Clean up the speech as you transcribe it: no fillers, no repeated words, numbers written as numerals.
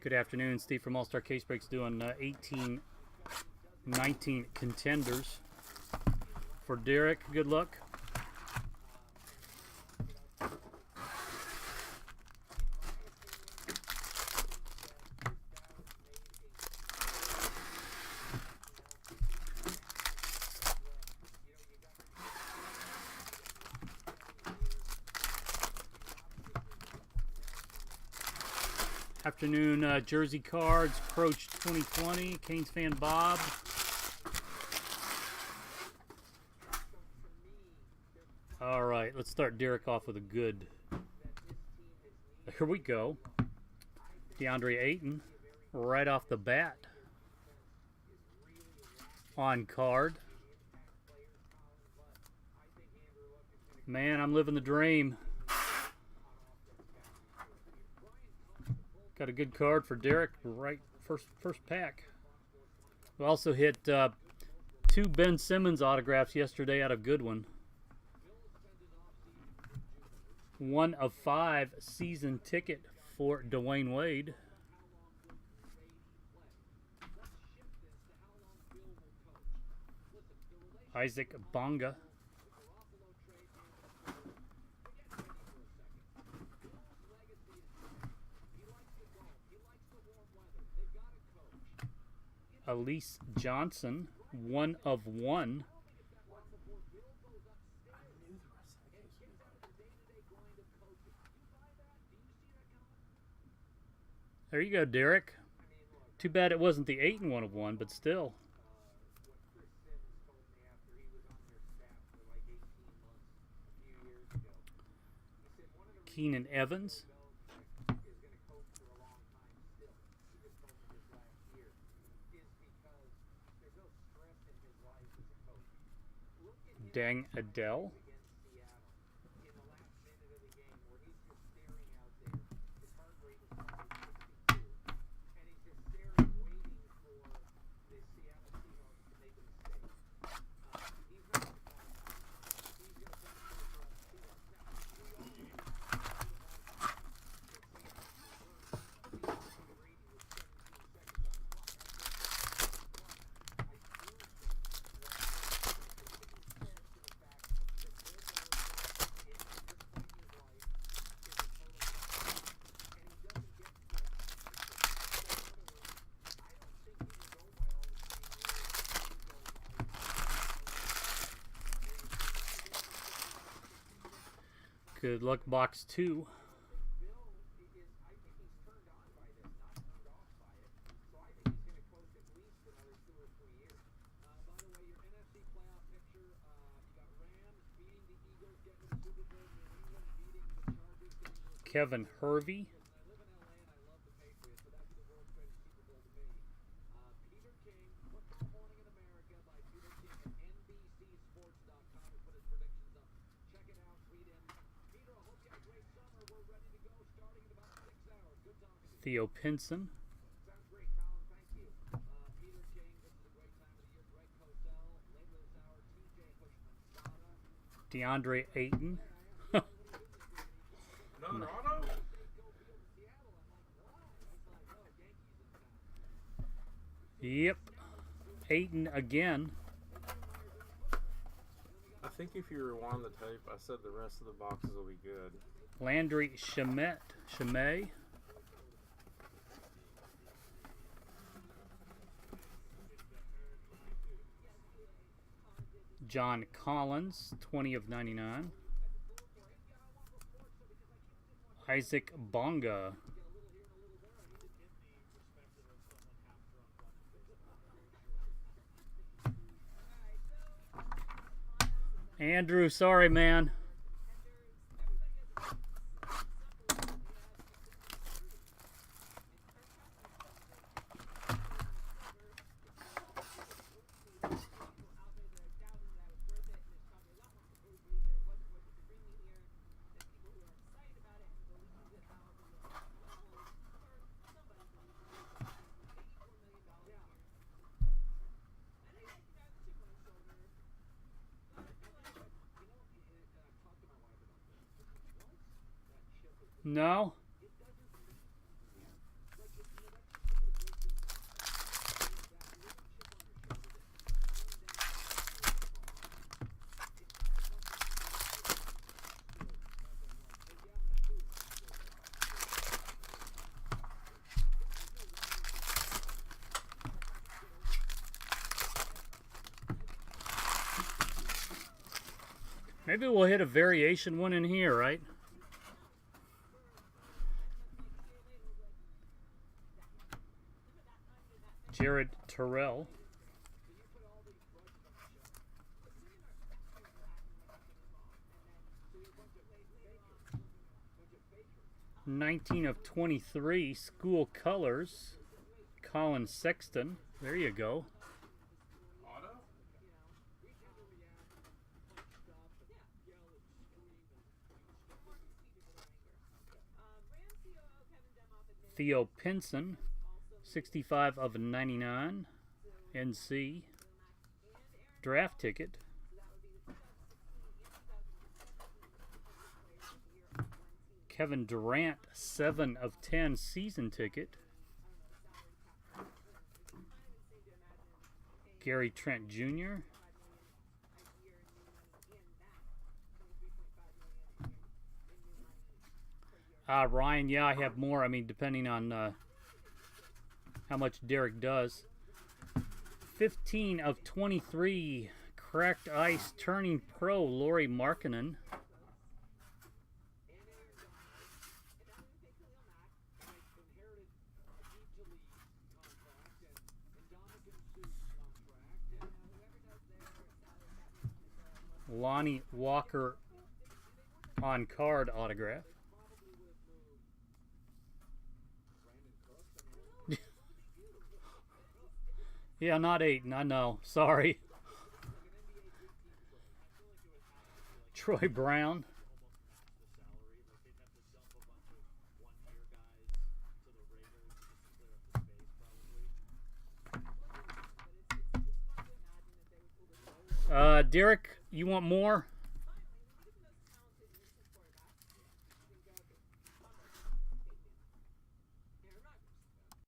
Good afternoon. Steve from All-Star Case Breaks doing 18, 19 contenders. For Derek, good luck. Afternoon jersey cards, Approach 2020, Canes fan Bob. All right, let's start Derek off with a good. Here we go. DeAndre Ayton, right off the bat. On card. Man, I'm living the dream. Got a good card for Derek, right first pack. We also hit 2 Ben Simmons autographs yesterday out of Goodwin. 1 of 5 season ticket for Dwayne Wade. Isaac Bonga. Elise Johnson, 1 of 1. There you go, Derek. Too bad it wasn't the Ayton 1 of 1, but still. Keenan Evans. Dang Adele. Good luck, box 2. Kevin Hervey. Theo Pinson. DeAndre Ayton. Yep. Ayton again. I think if you rewind the tape, I said the rest of the boxes will be good. Landry Shamet. John Collins, 20 of 99. Isaac Bonga. Andrew, sorry, man. No. Maybe we'll hit a variation one in here, right? Jared Terrell. '19/23 school colors. Colin Sexton. There you go. Theo Pinson, 65/99, NC. Draft ticket. Kevin Durant, 7/10 season ticket. Gary Trent Jr. Ryan, yeah, I have more. I mean, depending on how much Derek does. 15/23 cracked ice turning pro, Lauri Markkanen. Lonnie Walker on card autograph. Yeah, not Ayton, I know. Sorry. Troy Brown. Derek, you want more?